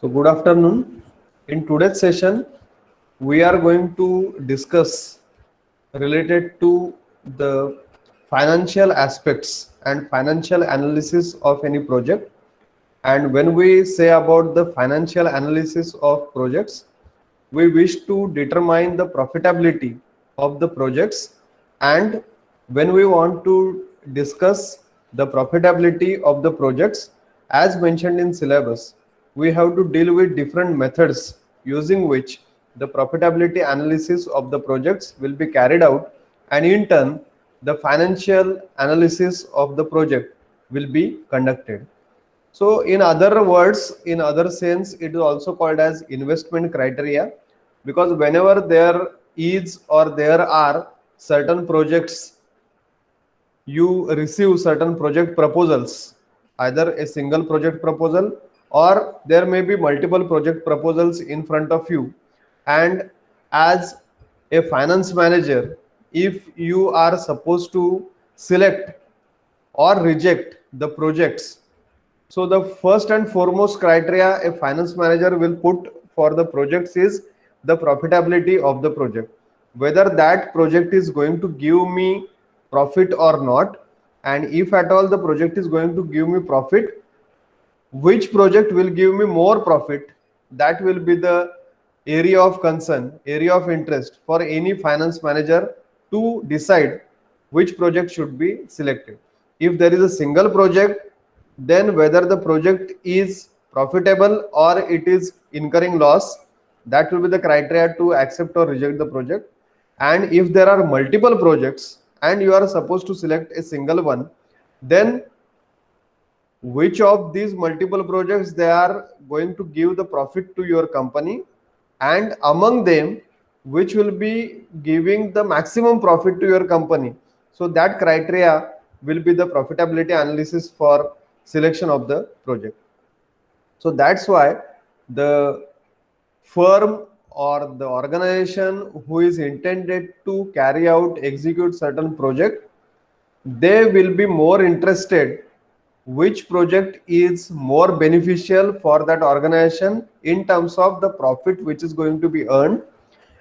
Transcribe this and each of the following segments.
So good afternoon. In today's session, we are going to discuss related to the financial aspects and financial analysis of any project. And when we say about the financial analysis of projects, we wish to determine the profitability of the projects. And when we want to discuss the profitability of the projects, as mentioned in syllabus, we have to deal with different methods using which the profitability analysis of the projects will be carried out, and in turn the financial analysis of the project will be conducted. So in other words, in other sense, it is also called as investment criteria, because whenever there is or there are certain projects, you receive certain project proposals, either a single project proposal or there may be multiple project proposals in front of you. And as a finance manager, if you are supposed to select or reject the projects, so the first and foremost criteria a finance manager will put for the projects is the profitability of the project, whether that project is going to give me profit or not. And if at all the project is going to give me profit, which project will give me more profit, that will be the area of concern, area of interest for any finance manager to decide which project should be selected. If there is a single project, then whether the project is profitable or it is incurring loss, that will be the criteria to accept or reject the project. And if there are multiple projects and you are supposed to select a single one, then which of these multiple projects they are going to give the profit to your company, and among them which will be giving the maximum profit to your company. So that criteria will be the profitability analysis for selection of the project. So that's why the firm or the organization who is intended to carry out execute certain project, they will be more interested which project is more beneficial for that organization in terms of the profit which is going to be earned.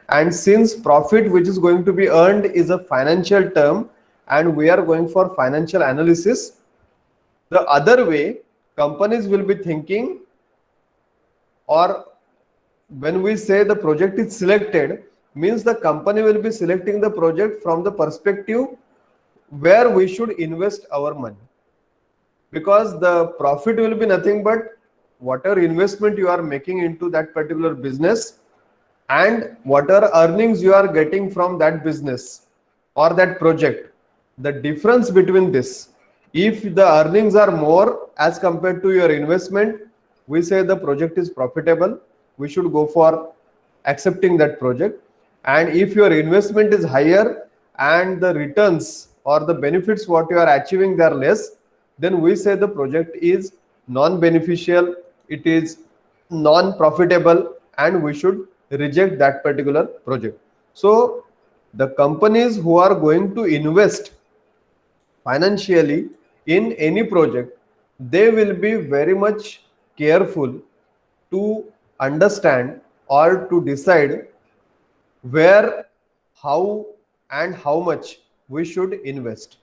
And since profit which is going to be earned is a financial term and we are going for financial analysis, the other way companies will be thinking, or when we say the project is selected, means the company will be selecting the project from the perspective where we should invest our money, because the profit will be nothing but whatever investment you are making into that particular business and whatever earnings you are getting from that business or that project. The difference between this, if the earnings are more as compared to your investment, we say the project is profitable, we should go for accepting that project. And if your investment is higher and the returns or the benefits what you are achieving they are less, then we say the project is non-beneficial, it is non-profitable, and we should reject that particular project. So the companies who are going to invest financially in any project, they will be very much careful to understand or to decide where, how, and how much we should invest.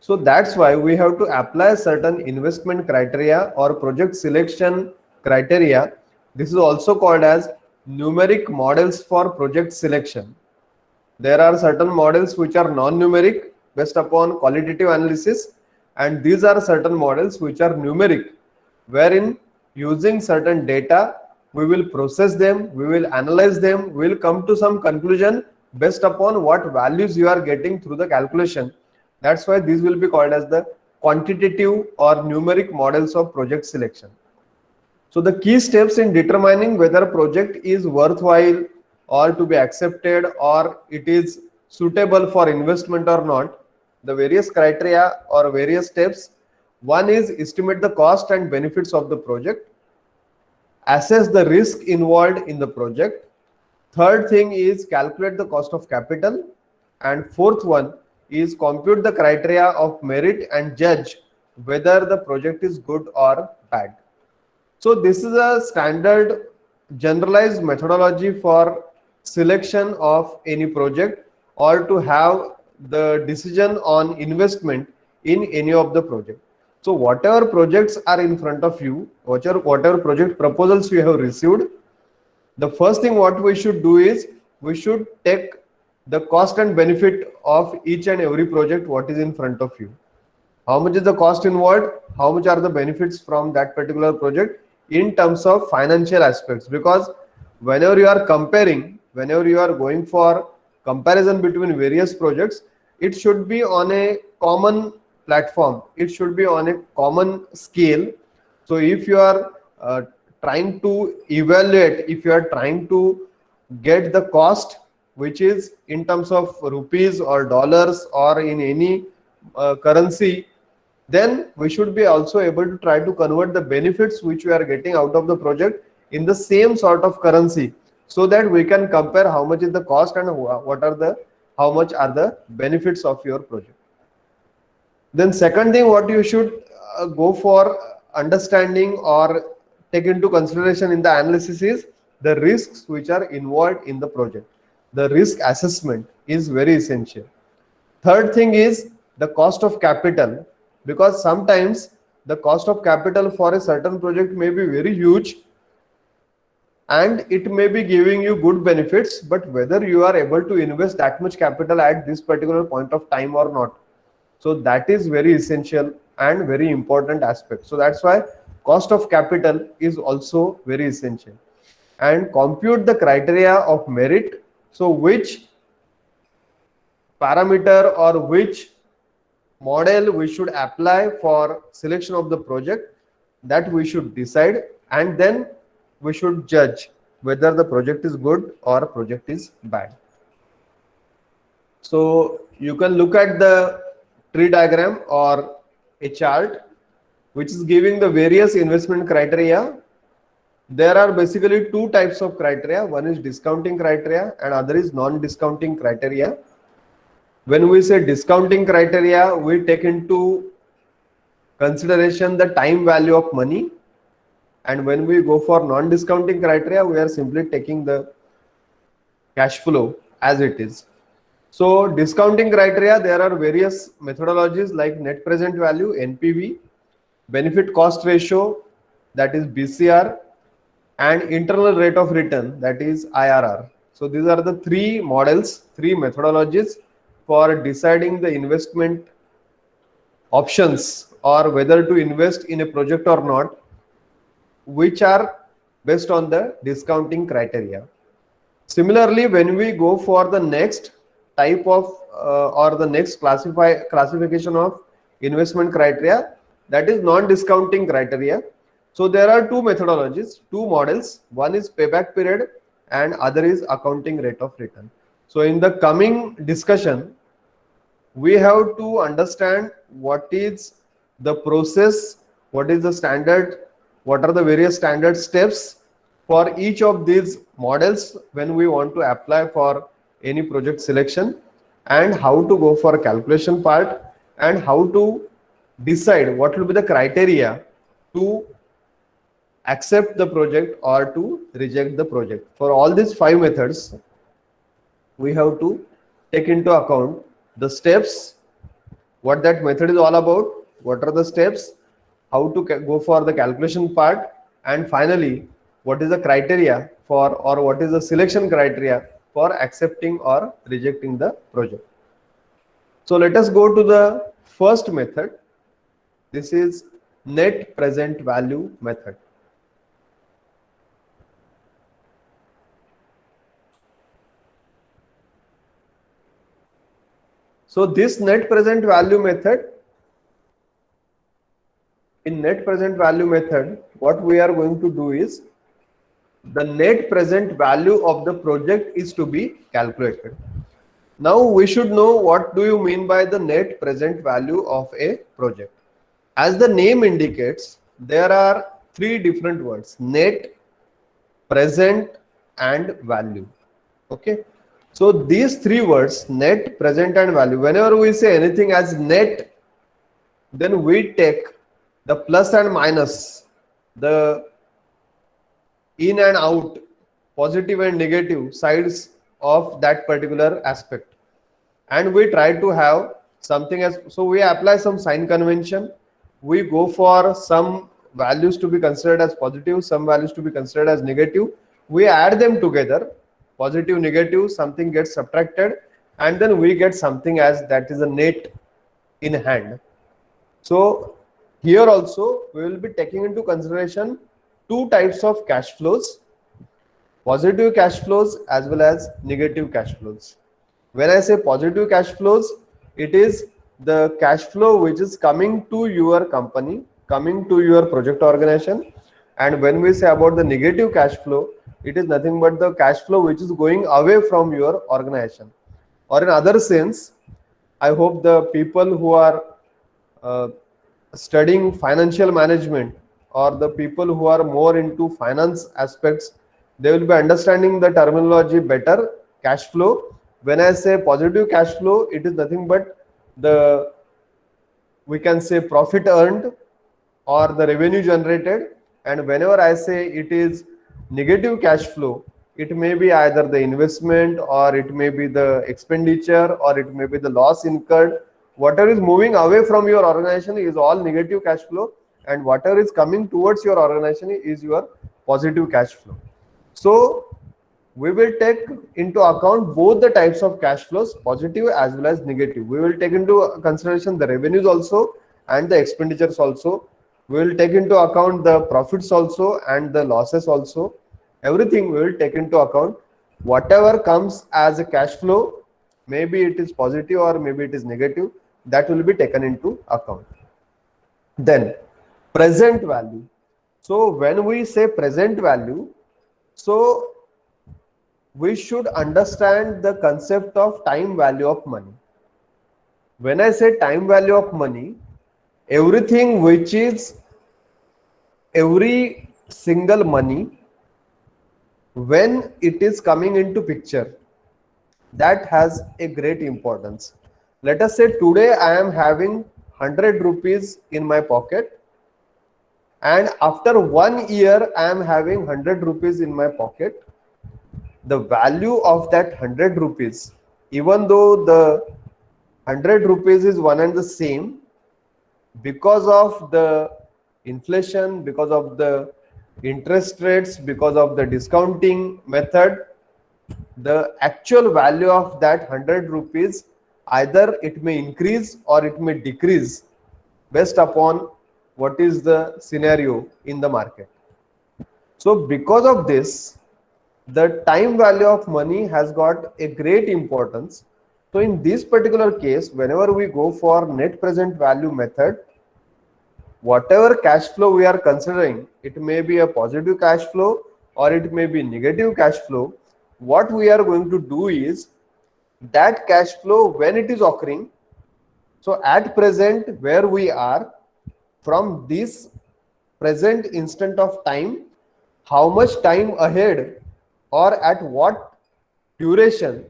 So that's why we have to apply certain investment criteria or project selection criteria. This is also called as numeric models for project selection. There are certain models which are non-numeric based upon qualitative analysis, and these are certain models which are numeric, wherein using certain data we will process them, we will analyze them, we will come to some conclusion based upon what values you are getting through the calculation. That's why these will be called as the quantitative or numeric models of project selection. So the key steps in determining whether a project is worthwhile or to be accepted or it is suitable for investment or not, the various criteria or various steps. One is estimate the cost and benefits of the project, assess the risk involved in the project. Third thing is calculate the cost of capital. And fourth one is compute the criteria of merit and judge whether the project is good or bad. So this is a standard generalized methodology for selection of any project or to have the decision on investment in any of the project. So whatever projects are in front of you, whatever project proposals you have received, the first thing what we should do is we should take the cost and benefit of each and every project what is in front of you. How much is the cost involved? How much are the benefits from that particular project in terms of financial aspects? Because whenever you are comparing, whenever you are going for comparison between various projects, it should be on a common platform. It should be on a common scale. So if you are trying to evaluate, if you are trying to get the cost which is in terms of rupees or dollars or in any currency, then we should be also able to try to convert the benefits which we are getting out of the project in the same sort of currency, so that we can compare how much is the cost and how much are the benefits of your project. Then second thing what you should go for understanding or take into consideration in the analysis is the risks which are involved in the project. The risk assessment is very essential. Third thing is the cost of capital, because sometimes the cost of capital for a certain project may be very huge and it may be giving you good benefits, but whether you are able to invest that much capital at this particular point of time or not. So that is very essential and very important aspect. So that's why cost of capital is also very essential. And compute the criteria of merit. So which parameter or which model we should apply for selection of the project, that we should decide, and then we should judge whether the project is good or project is bad. So you can look at the tree diagram or a chart which is giving the various investment criteria. There are basically two types of criteria. One is discounting criteria and other is non-discounting criteria. When we say discounting criteria, we take into consideration the time value of money, and when we go for non-discounting criteria, we are simply taking the cash flow as it is. So discounting criteria, there are various methodologies like net present value, NPV, benefit cost ratio, that is BCR, and internal rate of return, that is IRR. So these are the three models, three methodologies for deciding the investment options or whether to invest in a project or not, which are based on the discounting criteria. Similarly, when we go for the next type of or the next classification of investment criteria, that is non-discounting criteria. So there are two methodologies, two models. One is payback period and other is accounting rate of return. So in the coming discussion, we have to understand what is the process, what is the standard, what are the various standard steps for each of these models when we want to apply for any project selection, and how to go for a calculation part, and how to decide what will be the criteria to accept the project or to reject the project. For all these five methods, we have to take into account the steps, what that method is all about, what are the steps, how to go for the calculation part, and finally what is the criteria for, or what is the selection criteria for accepting or rejecting the project. So let us go to the first method. This is net present value method. So this net present value method, in net present value method, what we are going to do is the net present value of the project is to be calculated. Now we should know what do you mean by the net present value of a project. As the name indicates, there are three different words: net, present, and value. Okay. So these three words, net, present, and value, whenever we say anything as net, then we take the plus and minus, the in and out, positive and negative sides of that particular aspect. And we try to have something as, so we apply some sign convention, we go for some values to be considered as positive, some values to be considered as negative, we add them together, positive, negative, something gets subtracted, and then we get something as that is a net in hand. So here also we will be taking into consideration two types of cash flows, positive cash flows as well as negative cash flows. When I say positive cash flows, it is the cash flow which is coming to your company, coming to your project organization. And when we say about the negative cash flow, it is nothing but the cash flow which is going away from your organization. Or in other sense, I hope the people who are uh, studying financial management, or the people who are more into finance aspects, they will be understanding the terminology better. Cash flow, when I say positive cash flow, it is nothing but the, we can say, profit earned or the revenue generated. And whenever I say it is negative cash flow, it may be either the investment, or it may be the expenditure, or it may be the loss incurred. Whatever is moving away from your organization is all negative cash flow, and whatever is coming towards your organization is your positive cash flow. So we will take into account both the types of cash flows, positive as well as negative. We will take into consideration the revenues also and the expenditures also. We will take into account the profits also and the losses also. Everything we will take into account. Whatever comes as a cash flow, maybe it is positive or maybe it is negative, that will be taken into account. Then present value. So when we say present value, so we should understand the concept of time value of money. When I say time value of money, everything which is, every single money, when it is coming into picture, that has a great importance. Let us say today I am having 100 rupees in my pocket, and after 1 year I am having 100 rupees in my pocket. The value of that 100 rupees, even though the 100 rupees is one and the same, because of the inflation, because of the interest rates, because of the discounting method, the actual value of that 100 rupees, either it may increase or it may decrease based upon what is the scenario in the market. So because of this, the time value of money has got a great importance. So in this particular case, whenever we go for net present value method, whatever cash flow we are considering, it may be a positive cash flow or it may be negative cash flow. What we are going to do is that cash flow, when it is occurring, so at present where we are, from this present instant of time, how much time ahead or at what duration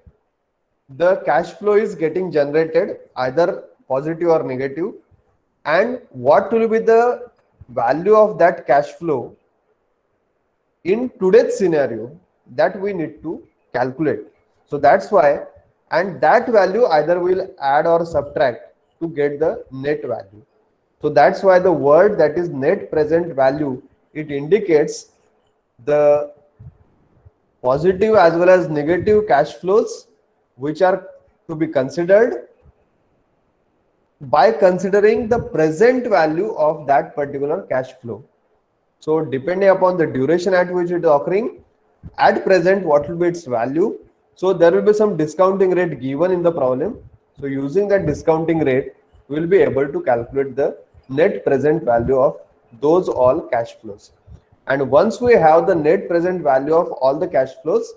the cash flow is getting generated, either positive or negative, and what will be the value of that cash flow in today's scenario, that we need to calculate. So that's why, and that value either will add or subtract to get the net value. So that's why the word that is net present value, it indicates the positive as well as negative cash flows which are to be considered by considering the present value of that particular cash flow. So depending upon the duration at which it is occurring, at present what will be its value. So there will be some discounting rate given in the problem. So using that discounting rate, we will be able to calculate the net present value of those all cash flows. And once we have the net present value of all the cash flows,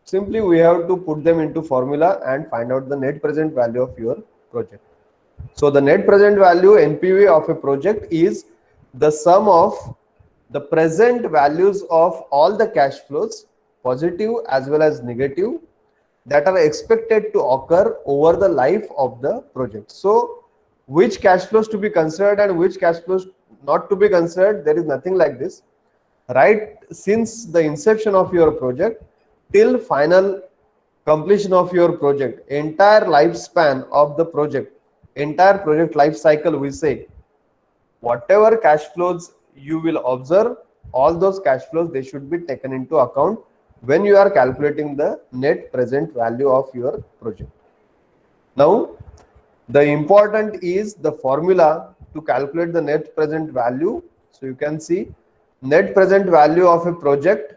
simply we have to put them into formula and find out the net present value of your project. So the net present value, NPV, of a project is the sum of the present values of all the cash flows, positive as well as negative, that are expected to occur over the life of the project. So which cash flows to be considered and which cash flows not to be considered, there is nothing like this. right since the inception of your project till final completion of your project, entire lifespan of the project, entire project life cycle, we say whatever cash flows you will observe, all those cash flows, they should be taken into account when you are calculating the net present value of your project. Now the important is the formula to calculate the net present value. So you can see net present value of a project.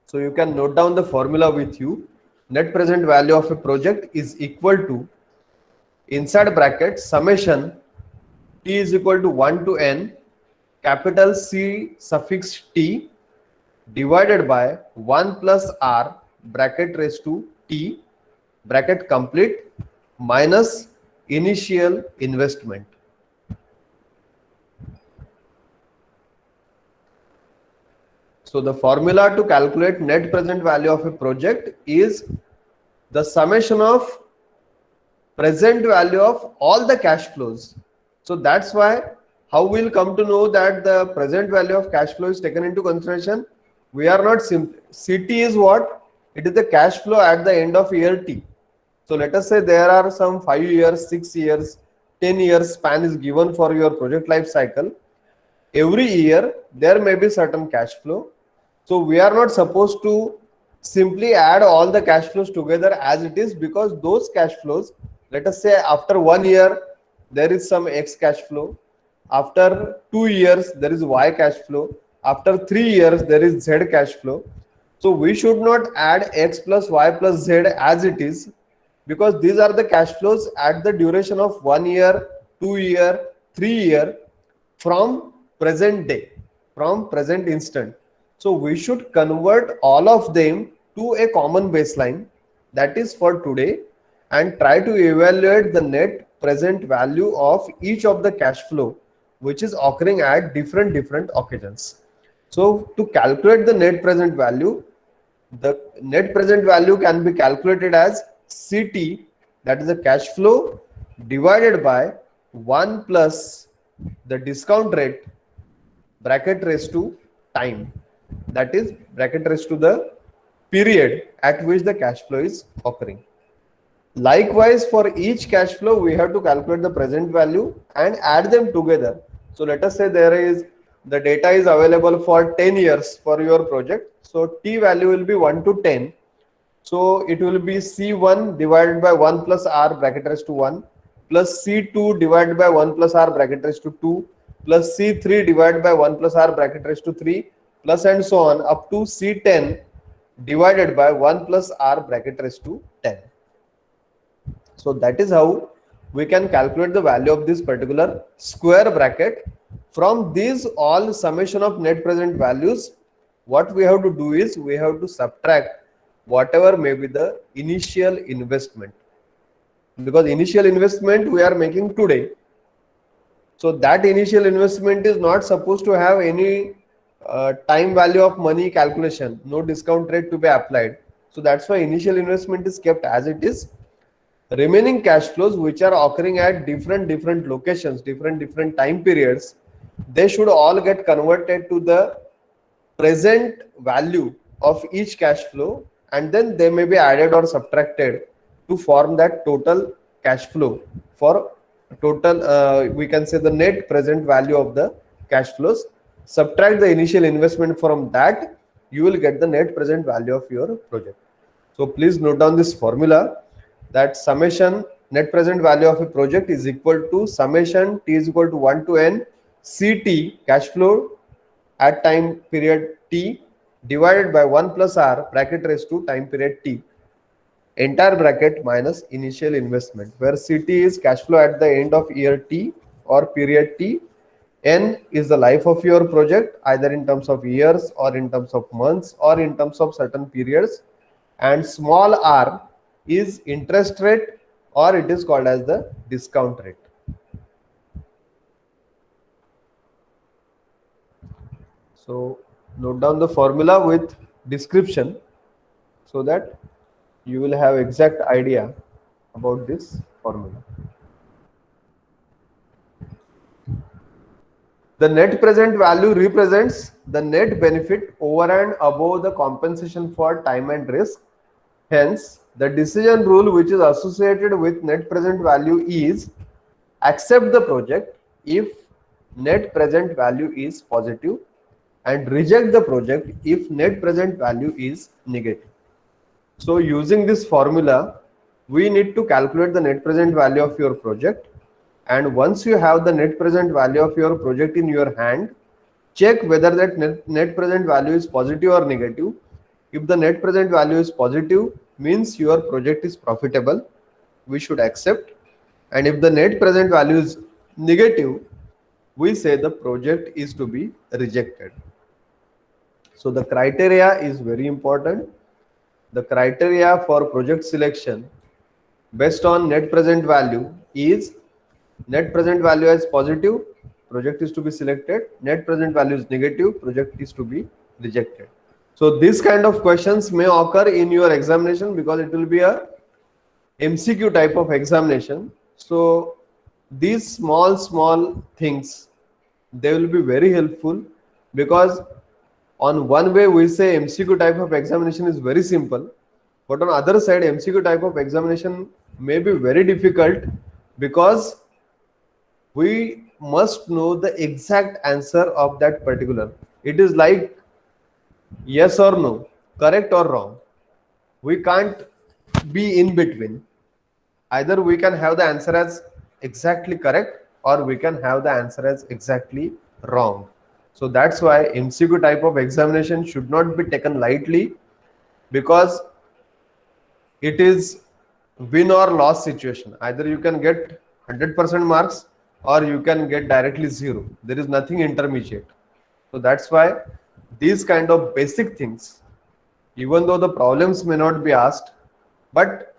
So you can note down the formula with you. Net present value of a project is equal to, inside bracket, summation t is equal to 1 to n capital C suffix t divided by 1 plus r bracket raised to t bracket complete minus initial investment. So the formula to calculate net present value of a project is the summation of present value of all the cash flows. So that's why how we'll come to know that the present value of cash flow is taken into consideration. We are not CT is what? It is the cash flow at the end of year T. So let us say there are some 5 years, 6 years, 10 years span is given for your project life cycle. Every year there may be certain cash flow. So we are not supposed to simply add all the cash flows together as it is, because those cash flows, let us say after 1 year there is some X cash flow, after 2 years there is Y cash flow, after 3 years there is Z cash flow. So we should not add X plus Y plus Z as it is, because these are the cash flows at the duration of 1 year, 2 year, 3 year from present day, from present instant. So we should convert all of them to a common baseline, that is for today, and try to evaluate the net present value of each of the cash flow which is occurring at different occasions. So to calculate the net present value, the net present value can be calculated as CT, that is the cash flow, divided by 1 plus the discount rate bracket raised to time, that is bracket raised to the period at which the cash flow is occurring. Likewise, for each cash flow we have to calculate the present value and add them together. So let us say there is the data is available for 10 years for your project. So T value will be 1 to 10. So it will be C1 divided by 1 plus R bracket raised to 1 plus C2 divided by 1 plus R bracket raised to 2 plus C3 divided by 1 plus R bracket raised to 3 plus and so on up to C10 divided by 1 plus R bracket raised to 10. So that is how we can calculate the value of this particular square bracket. From these all summation of net present values, what we have to do is we have to subtract whatever may be the initial investment, because initial investment we are making today. So that initial investment is not supposed to have any time value of money calculation, no discount rate to be applied. So that's why initial investment is kept as it is. Remaining cash flows which are occurring at different locations, different time periods, they should all get converted to the present value of each cash flow, and then they may be added or subtracted to form that total cash flow for total we can say the net present value of the cash flows. Subtract the initial investment from that, you will get the net present value of your project. So please note down this formula, that summation net present value of a project is equal to summation T is equal to 1 to n CT cash flow at time period T divided by 1 plus R bracket raised to time period T, entire bracket minus initial investment, where CT is cash flow at the end of year T or period T, N is the life of your project either in terms of years or in terms of months or in terms of certain periods, and small r is interest rate, or it is called as the discount rate. So note down the formula with description so that you will have exact idea about this formula. The net present value represents the net benefit over and above the compensation for time and risk. Hence, the decision rule which is associated with net present value is accept the project if net present value is positive and reject the project if net present value is negative. So using this formula, we need to calculate the net present value of your project, and once you have the net present value of your project in your hand, check whether that net present value is positive or negative. If the net present value is positive, means your project is profitable, we should accept. And if the net present value is negative, we say the project is to be rejected. So the criteria is very important. The criteria for project selection based on net present value is net present value is positive, project is to be selected. Net present value is negative, project is to be rejected. So this kind of questions may occur in your examination because it will be a MCQ type of examination. So these small things, they will be very helpful, because on one way we say MCQ type of examination is very simple, but on other side MCQ type of examination may be very difficult, because we must know the exact answer of that particular. It is like yes or no, correct or wrong. We can't be in between. Either we can have the answer as exactly correct, or we can have the answer as exactly wrong. So that's why MCQ type of examination should not be taken lightly, because it is win or loss situation. Either you can get 100% marks, or you can get directly 0. There is nothing intermediate. So that's why these kind of basic things, even though the problems may not be asked, but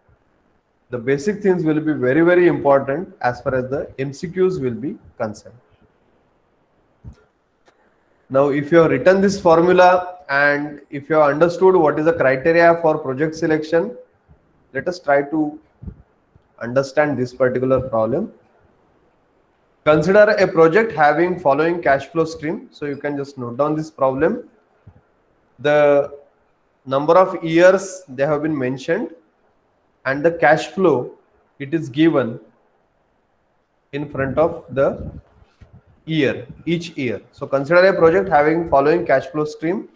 the basic things will be very, very important as far as the MCQs will be concerned. Now, if you have written this formula and if you have understood what is the criteria for project selection, let us try to understand this particular problem. Consider a project having following cash flow stream. So you can just note down this problem. The number of years they have been mentioned, and the cash flow, it is given in front of the year, each year. So consider a project having following cash flow stream.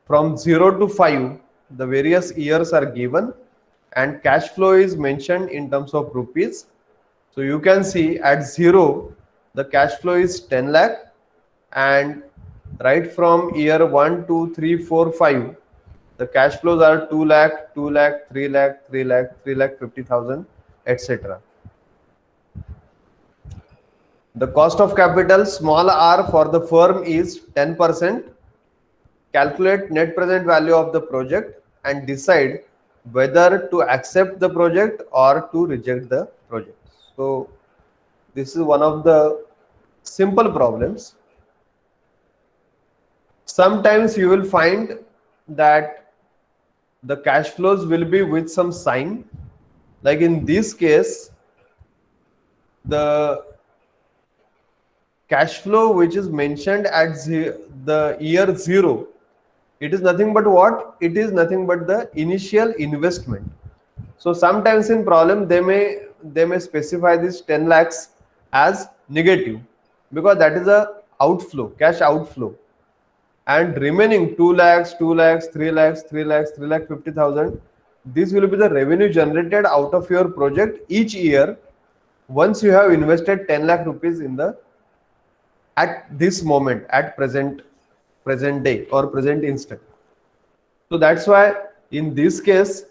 From 0 to 5, the various years are given, and cash flow is mentioned in terms of rupees. So you can see at 0, the cash flow is 10 lakh, and right from year 1, 2, 3, 4, 5, the cash flows are 2 lakh, 2 lakh, 3 lakh, 3 lakh, 3 lakh 50,000, etc. The cost of capital small r for the firm is 10%. Calculate net present value of the project and decide whether to accept the project or to reject the project. So this is one of the simple problems. Sometimes you will find that the cash flows will be with some sign. Like in this case, the cash flow which is mentioned at the year 0, it is nothing but what? It is nothing but the initial investment. So sometimes in problem they may specify this 10 lakhs as negative, because that is a outflow, cash outflow, and remaining 2 lakhs, 2 lakhs, 3 lakhs, 3 lakhs, 3 lakh 50,000, this will be the revenue generated out of your project each year once you have invested 10 lakh rupees in the at this moment, at present day or present instant. So that's why in this case,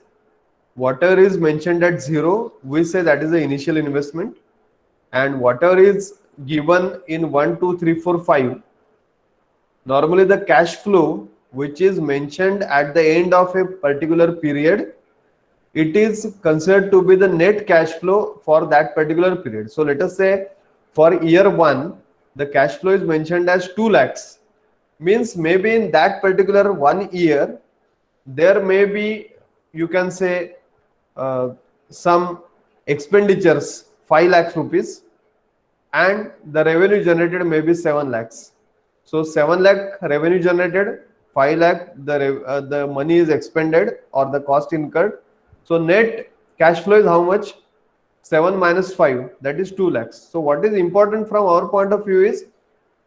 whatever is mentioned at 0, we say that is the initial investment, and whatever is given in 1, 2, 3, 4, 5, normally the cash flow which is mentioned at the end of a particular period, it is considered to be the net cash flow for that particular period. So let us say for year 1, the cash flow is mentioned as 2 lakhs, means maybe in that particular 1 year, there may be, you can say, some expenditures 5 lakhs rupees, and the revenue generated may be 7 lakhs. So 7 lakh revenue generated, 5 lakh the money is expended or the cost incurred. So net cash flow is how much? 7 minus 5, that is 2 lakhs. So what is important from our point of view is,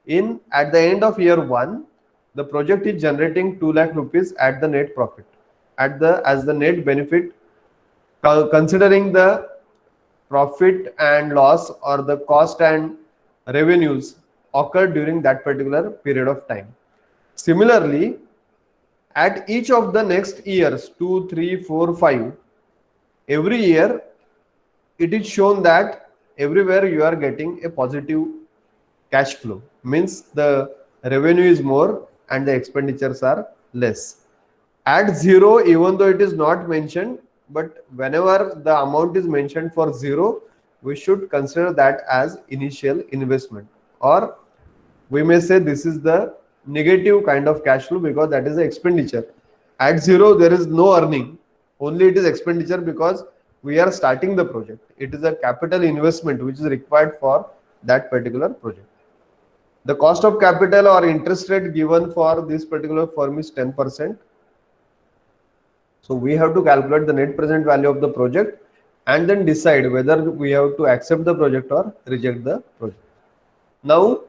in at the end of year 1, the project is generating 2 lakh rupees at the net profit, at the as the net benefit, considering the profit and loss or the cost and revenues occurred during that particular period of time. Similarly, at each of the next years, 2, 3, 4, 5, every year it is shown that everywhere you are getting a positive cash flow. Means the revenue is more and the expenditures are less. At zero, even though it is not mentioned, but whenever the amount is mentioned for zero, we should consider that as initial investment, or we may say this is the negative kind of cash flow because that is the expenditure. At zero, there is no earning, only it is expenditure because we are starting the project. It is a capital investment which is required for that particular project. The cost of capital or interest rate given for this particular firm is 10%. So we have to calculate the net present value of the project and then decide whether we have to accept the project or reject the project. Now,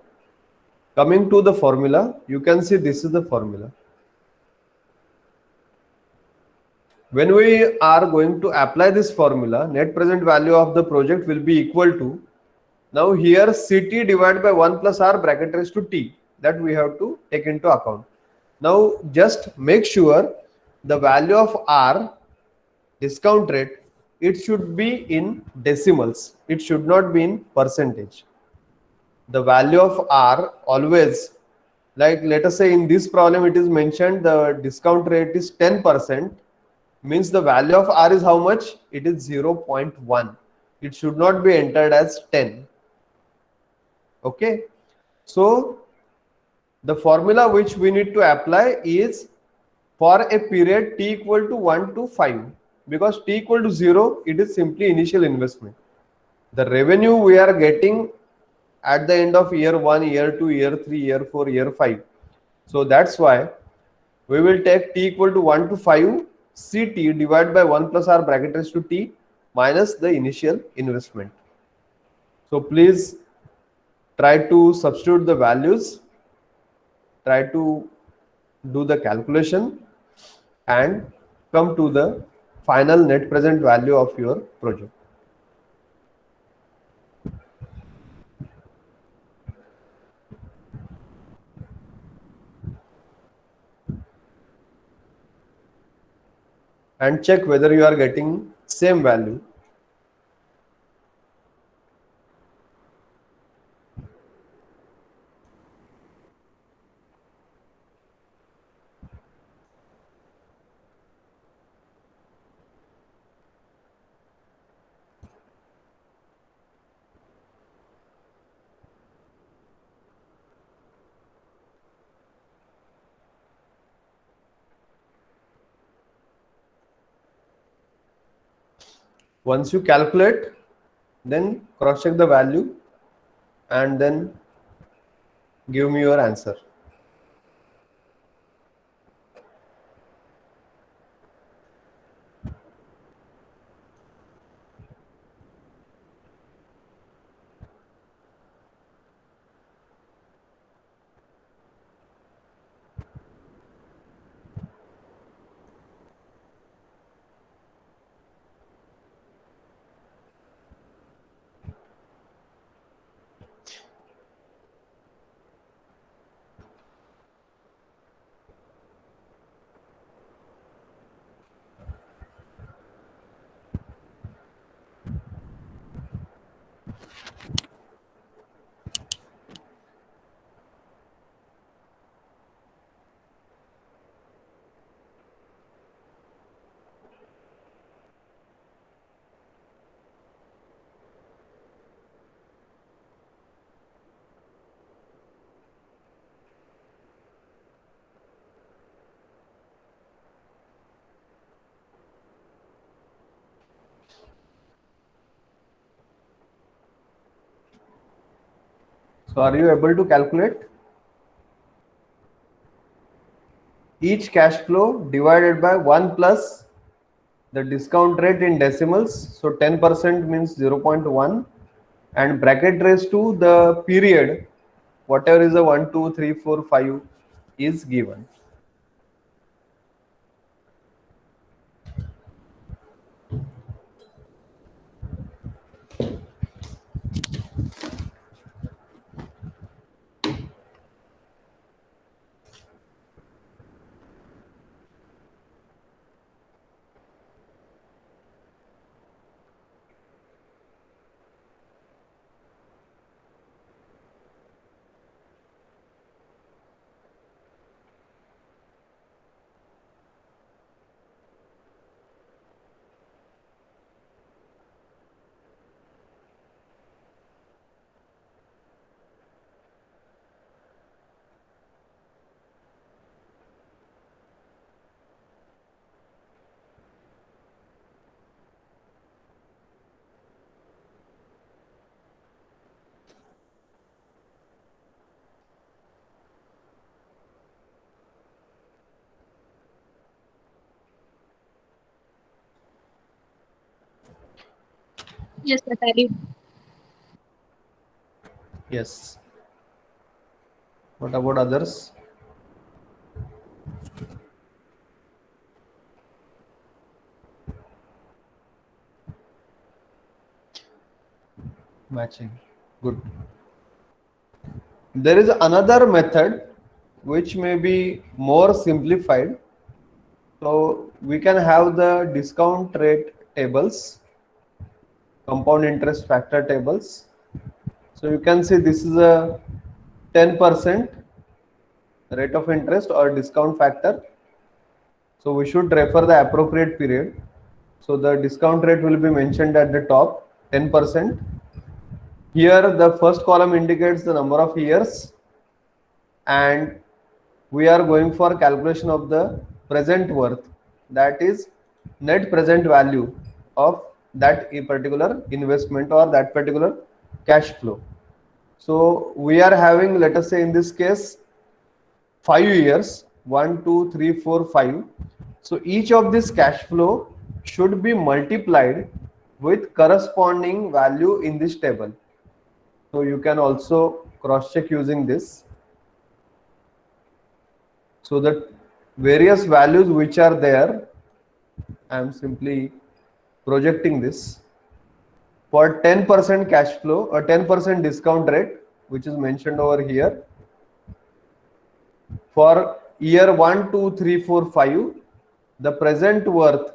coming to the formula, you can see this is the formula. When we are going to apply this formula, net present value of the project will be equal to, now here CT divided by 1 plus R bracket raised to T, that we have to take into account. Now just make sure the value of R, discount rate, it should be in decimals. It should not be in percentage. The value of R always, like let us say in this problem it is mentioned the discount rate is 10%, means the value of R is how much? It is 0.1. It should not be entered as 10. Okay. So the formula which we need to apply is for a period t equal to 1 to 5, because t equal to 0, it is simply initial investment. The revenue we are getting at the end of year 1, year 2, year 3, year 4, year 5. So that's why we will take t equal to 1 to 5 CT divided by 1 plus R bracket raised to T minus the initial investment. So please try to substitute the values, try to do the calculation and come to the final net present value of your project. And check whether you are getting same value. Once you calculate, then cross check the value and then give me your answer. So are you able to calculate? Each cash flow divided by 1 plus the discount rate in decimals. So 10% means 0.1, and bracket raised to the period, whatever is the 1, 2, 3, 4, 5 is given. Yes, sir, tally. Yes. What about others? Matching. Good. There is another method which may be more simplified. So we can have the discount rate tables, compound interest factor tables. So you can see this is a 10% rate of interest or discount factor. So we should refer the appropriate period. So the discount rate will be mentioned at the top, 10%. Here the first column indicates the number of years, and we are going for calculation of the present worth, that is net present value of that particular investment or that particular cash flow. So we are having, let us say in this case, 5 years, 1, 2, 3, 4, 5. So each of this cash flow should be multiplied with corresponding value in this table. So you can also cross check using this. So the various values which are there, I am simply projecting this. For 10% cash flow or 10% discount rate, which is mentioned over here, for year 1, 2, 3, 4, 5, the present worth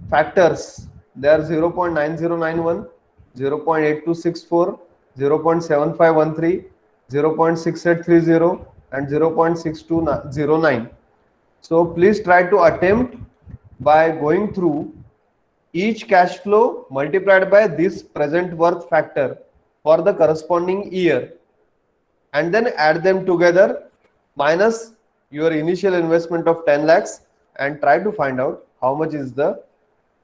factors, they are 0.9091, 0.8264, 0.7513, 0.6830, and 0.6209. So please try to attempt by going through each cash flow multiplied by this present worth factor for the corresponding year, and then add them together minus your initial investment of 10 lakhs and try to find out how much is the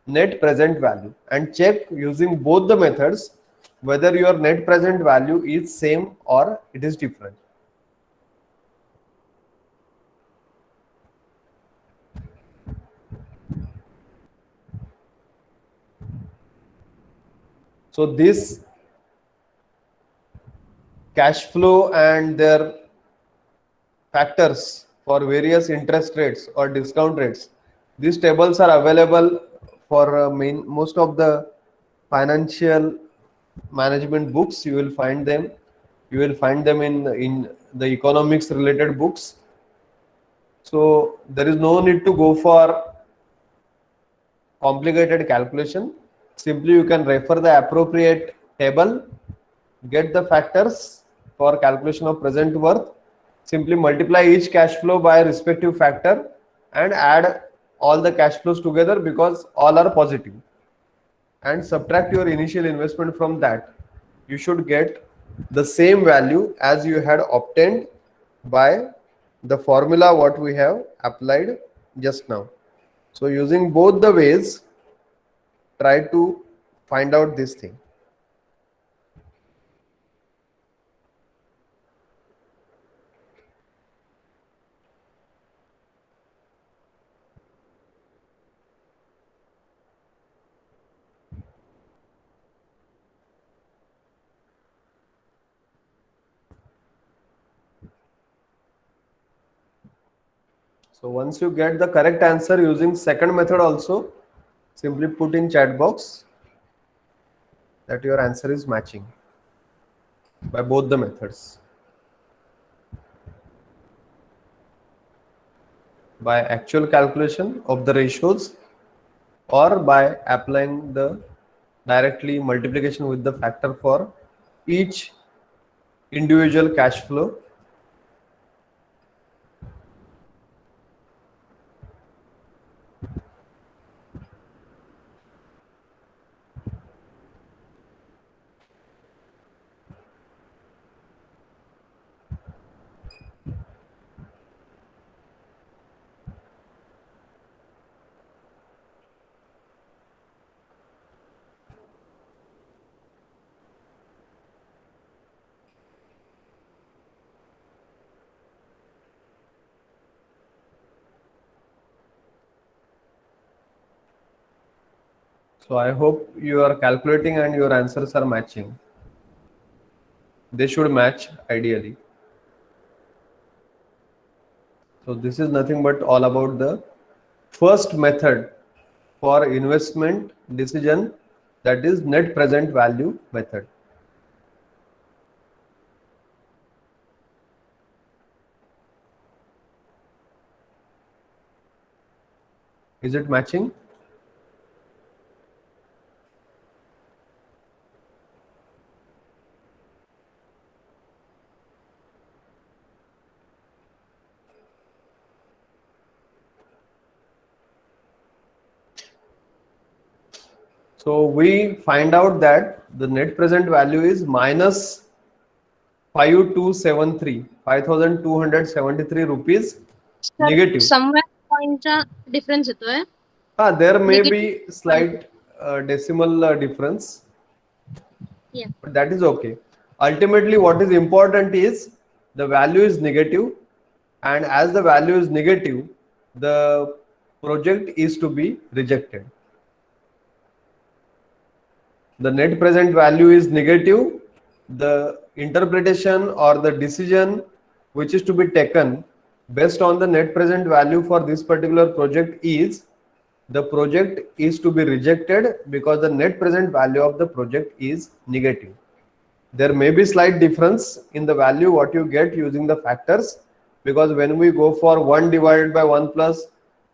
net present value, and check using both the methods whether your net present value is same or it is different. So this cash flow and their factors for various interest rates or discount rates, these tables are available for most of the financial management books. You will find them. You will find them in the economics related books. So there is no need to go for complicated calculation. Simply you can refer the appropriate table, get the factors for calculation of present worth, simply multiply each cash flow by a respective factor and add all the cash flows together because all are positive, and subtract your initial investment from that. You should get the same value as you had obtained by the formula what we have applied just now. So using both the ways, try to find out this thing. So once you get the correct answer using second method also, simply put in chat box that your answer is matching by both the methods. By actual calculation of the ratios or by applying the directly multiplication with the factor for each individual cash flow. So I hope you are calculating and your answers are matching. They should match ideally. So this is nothing but all about the first method for investment decision, that is net present value method. Is it matching? So we find out that the net present value is minus 5273 rupees Sir, negative. somewhere पॉइंटचा difference येतोय. There may be Negative slight decimal difference, Yeah. but that is okay. Ultimately, what is important is the value is negative, and as the value is negative, the project is to be rejected. The net present value is negative. The interpretation or the decision which is to be taken based on the net present value for this particular project is the project is to be rejected because the net present value of the project is negative. There may be slight difference in the value what you get using the factors, because when we go for 1 divided by 1 plus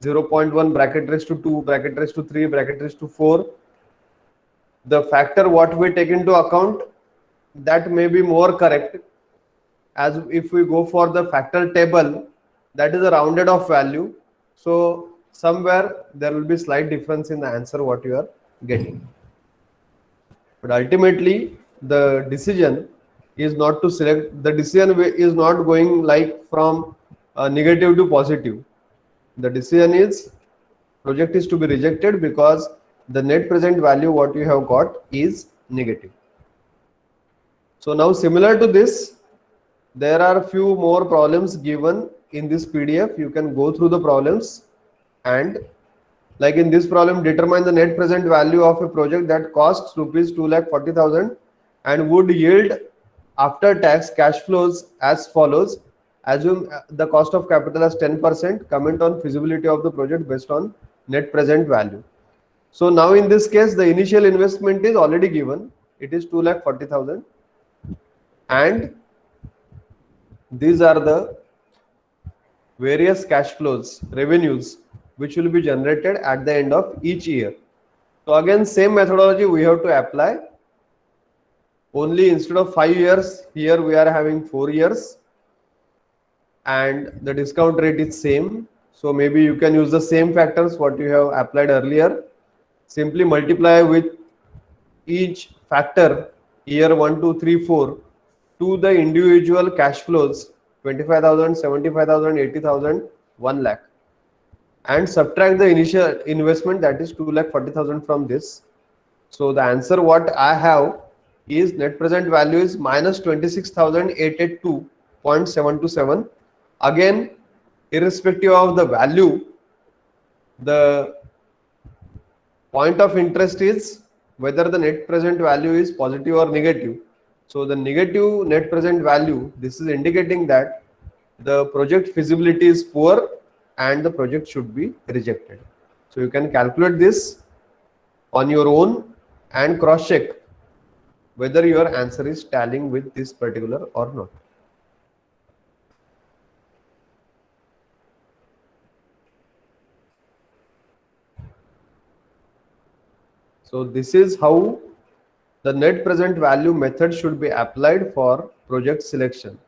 0.1 bracket raised to 2 bracket raised to 3 bracket raised to 4, the factor what we take into account, that may be more correct, as if we go for the factor table, that is a rounded off value. So somewhere there will be slight difference in the answer what you are getting. But ultimately the decision is not to select, the decision is not going like from negative to positive. The decision is project is to be rejected because the net present value what you have got is negative. So now similar to this, there are few more problems given in this PDF. You can go through the problems, and like in this problem, determine the net present value of a project that costs rupees 2,40,000 and would yield after tax cash flows as follows. Assume the cost of capital as 10%. Comment on feasibility of the project based on net present value. So now in this case, the initial investment is already given. It is 2,40,000, and these are the various cash flows, revenues, which will be generated at the end of each year. So again, same methodology we have to apply. Only instead of 5 years, here we are having 4 years, and the discount rate is same. So maybe you can use the same factors what you have applied earlier. Simply multiply with each factor, year 1, 2, 3, 4, to the individual cash flows, 25,000, 75,000, 80,000, 1 lakh, and subtract the initial investment, that is 2,40,000 from this. So the answer what I have is net present value is minus 26,882.727. Again, irrespective of the value, the point of interest is whether the net present value is positive or negative. So the negative net present value, this is indicating that the project feasibility is poor and the project should be rejected. So you can calculate this on your own and cross check whether your answer is tallying with this particular or not. So this is how the net present value method should be applied for project selection.